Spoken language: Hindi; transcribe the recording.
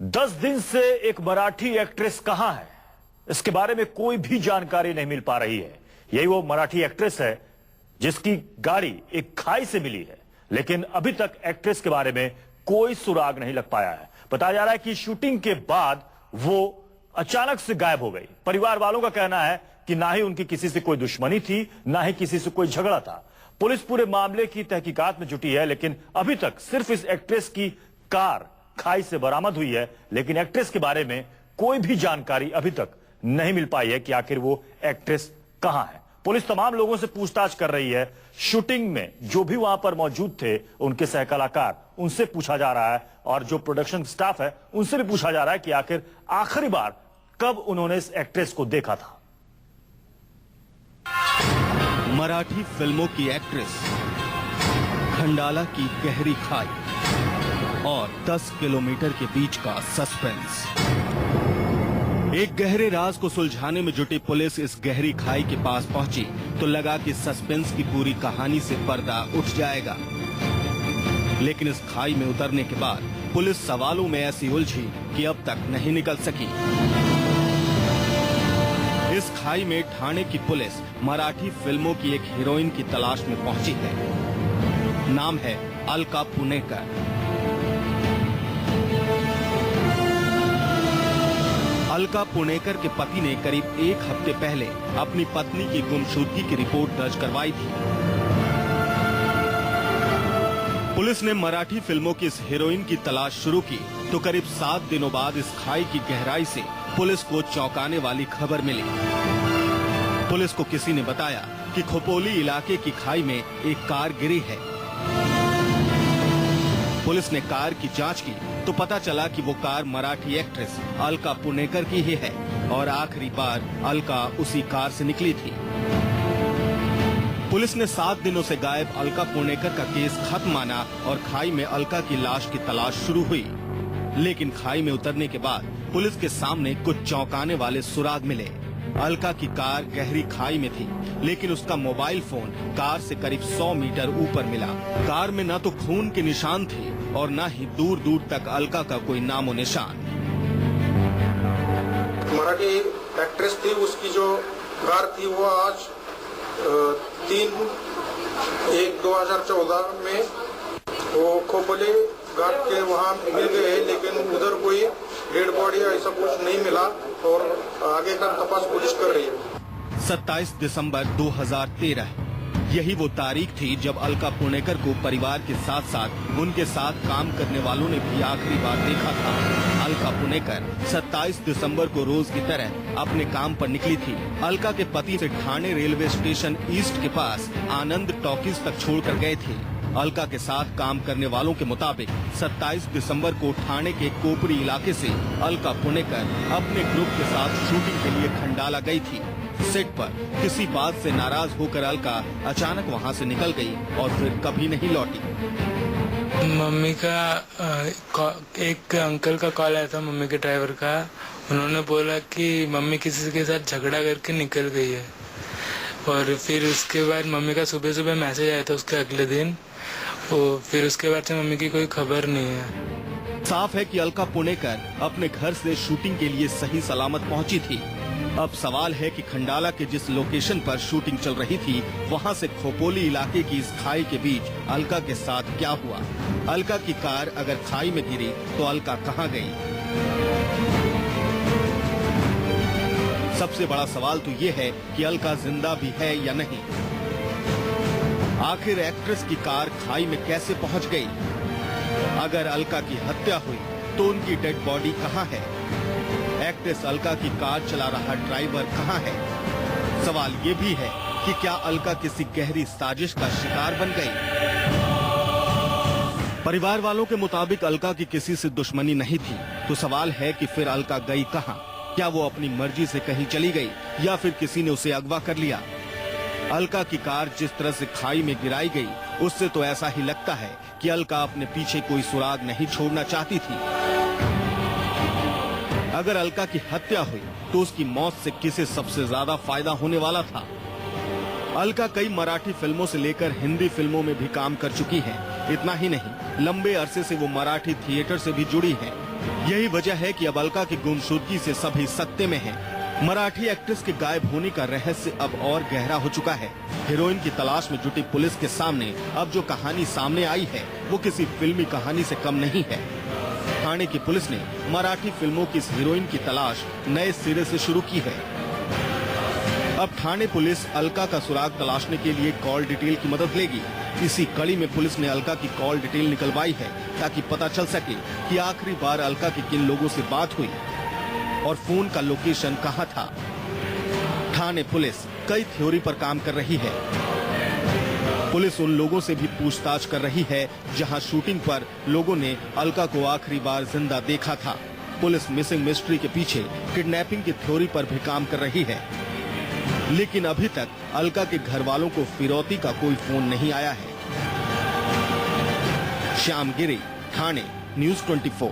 10 दिन से एक मराठी एक्ट्रेस कहां है, इसके बारे में कोई भी जानकारी नहीं मिल पा रही है। यही वो मराठी एक्ट्रेस है जिसकी गाड़ी एक खाई से मिली है, लेकिन अभी तक एक्ट्रेस के बारे में कोई सुराग नहीं लग पाया है। बताया जा रहा है कि शूटिंग के बाद वो अचानक से गायब हो गई। परिवार वालों का कहना है कि ना ही उनकी किसी से कोई दुश्मनी थी, ना ही किसी से कोई झगड़ा था। पुलिस पूरे मामले की तहकीकात में जुटी है, लेकिन अभी तक सिर्फ इस एक्ट्रेस की कार खाई से बरामद हुई है, लेकिन एक्ट्रेस के बारे में कोई भी जानकारी अभी तक नहीं मिल पाई है कि आखिर वो एक्ट्रेस कहां है। पुलिस तमाम लोगों से पूछताछ कर रही है। शूटिंग में जो भी वहां पर मौजूद थे, उनके सह कलाकार, उनसे पूछा जा रहा है, और जो प्रोडक्शन स्टाफ है उनसे भी पूछा जा रहा है कि आखिर आखिरी बार कब उन्होंने इस एक्ट्रेस को देखा था। मराठी फिल्मों की एक्ट्रेस, खंडाला की गहरी खाई और 10 किलोमीटर के बीच का सस्पेंस। एक गहरे राज को सुलझाने में जुटी पुलिस इस गहरी खाई के पास पहुंची तो लगा कि सस्पेंस की पूरी कहानी से पर्दा उठ जाएगा, लेकिन इस खाई में उतरने के बाद पुलिस सवालों में ऐसी उलझी कि अब तक नहीं निकल सकी। इस खाई में ठाणे की पुलिस मराठी फिल्मों की एक हीरोइन की तलाश में पहुंची है। नाम है अलका पुणेकर। अलका पुणेकर के पति ने करीब 1 हफ्ते पहले अपनी पत्नी की गुमशुदगी की रिपोर्ट दर्ज करवाई थी। पुलिस ने मराठी फिल्मों की इस हीरोइन की तलाश शुरू की तो करीब 7 दिनों बाद इस खाई की गहराई से पुलिस को चौंकाने वाली खबर मिली। पुलिस को किसी ने बताया कि खोपोली इलाके की खाई में एक कार गिरी है। पुलिस ने कार की जांच की तो पता चला कि वो कार मराठी एक्ट्रेस अलका पुणेकर की ही है और आखिरी बार अलका उसी कार से निकली थी। पुलिस ने 7 दिनों से गायब अलका पुणेकर का केस खत्म माना और खाई में अलका की लाश की तलाश शुरू हुई। लेकिन खाई में उतरने के बाद पुलिस के सामने कुछ चौंकाने वाले सुराग मिले। अलका की कार गहरी खाई में थी, लेकिन उसका मोबाइल फोन कार से करीब 100 मीटर ऊपर मिला। कार में न तो खून के निशान थे और न ही दूर दूर तक अलका का कोई नामो निशान। मराठी एक्ट्रेस थी, उसकी जो कार थी वो आज 3/1/2014 में वो खोपोली घाट के वहाँ मिल गए, लेकिन उधर कोई डेड बॉडी ऐसा कुछ नहीं मिला और आगे का तपास पुलिस कर रही है। 27 दिसंबर 2013 यही वो तारीख थी जब अलका पुणेकर को परिवार के साथ साथ उनके साथ काम करने वालों ने भी आखिरी बार देखा था। अलका पुणेकर 27 दिसंबर को रोज की तरह अपने काम पर निकली थी। अलका के पति से ठाणे रेलवे स्टेशन ईस्ट के पास आनंद टॉकीज तक छोड़कर गए थे। अलका के साथ काम करने वालों के मुताबिक 27 दिसंबर को ठाणे के कोपरी इलाके से अलका पुणेकर अपने ग्रुप के साथ शूटिंग के लिए खंडाला गई थी। सेट पर किसी बात से नाराज होकर अलका अचानक वहां से निकल गई और फिर कभी नहीं लौटी। मम्मी का एक अंकल का कॉल आया था, मम्मी के ड्राइवर का। उन्होंने बोला कि मम्मी किसी के साथ झगड़ा करके निकल गई है, और फिर उसके बाद मम्मी का सुबह सुबह मैसेज आया था उसके अगले दिन। फिर उसके बाद से मम्मी की कोई खबर नहीं है। साफ है कि अलका पुणेकर अपने घर से शूटिंग के लिए सही सलामत पहुंची थी। अब सवाल है कि खंडाला के जिस लोकेशन पर शूटिंग चल रही थी, वहां से खोपोली इलाके की इस खाई के बीच अलका के साथ क्या हुआ। अलका की कार अगर खाई में गिरी तो अलका कहां गई। सबसे बड़ा सवाल तो ये है कि अलका जिंदा भी है या नहीं। आखिर एक्ट्रेस की कार खाई में कैसे पहुंच गई। अगर अलका की हत्या हुई तो उनकी डेड बॉडी कहां है। एक्ट्रेस अलका की कार चला रहा ड्राइवर कहां है। सवाल ये भी है कि क्या अलका किसी गहरी साजिश का शिकार बन गई। परिवार वालों के मुताबिक अलका की किसी से दुश्मनी नहीं थी, तो सवाल है कि फिर अलका गई कहां। क्या वो अपनी मर्जी से कहीं चली गई या फिर किसी ने उसे अगवा कर लिया। अलका की कार जिस तरह से खाई में गिराई गई, उससे तो ऐसा ही लगता है कि अलका अपने पीछे कोई सुराग नहीं छोड़ना चाहती थी। अगर अलका की हत्या हुई तो उसकी मौत से किसे सबसे ज्यादा फायदा होने वाला था। अलका कई मराठी फिल्मों से लेकर हिंदी फिल्मों में भी काम कर चुकी है। इतना ही नहीं, लंबे अरसे से वो मराठी थिएटर से भी जुड़ी है यही वजह है कि अब अलका की गुमशुदगी से सभी सकते में हैं। मराठी एक्ट्रेस के गायब होने का रहस्य अब और गहरा हो चुका है। हीरोइन की तलाश में जुटी पुलिस के सामने अब जो कहानी सामने आई है वो किसी फिल्मी कहानी से कम नहीं है। ठाणे की पुलिस ने मराठी फिल्मों की इस हीरोइन की तलाश नए सिरे से शुरू की है। अब ठाणे पुलिस अलका का सुराग तलाशने के लिए कॉल डिटेल की मदद लेगी। इसी कड़ी में पुलिस ने अलका की कॉल डिटेल निकलवाई है ताकि पता चल सके कि आखिरी बार अलका की किन लोगों से बात हुई और फोन का लोकेशन कहां था। ठाणे पुलिस कई थ्योरी पर काम कर रही है। पुलिस उन लोगों से भी पूछताछ कर रही है जहां शूटिंग पर लोगों ने अलका को आखिरी बार जिंदा देखा था। पुलिस मिसिंग मिस्ट्री के पीछे किडनैपिंग की थ्योरी पर भी काम कर रही है, लेकिन अभी तक अलका के घर वालों को फिरौती का कोई फोन नहीं आया है। श्याम गिरी, ठाणे, न्यूज़ 24।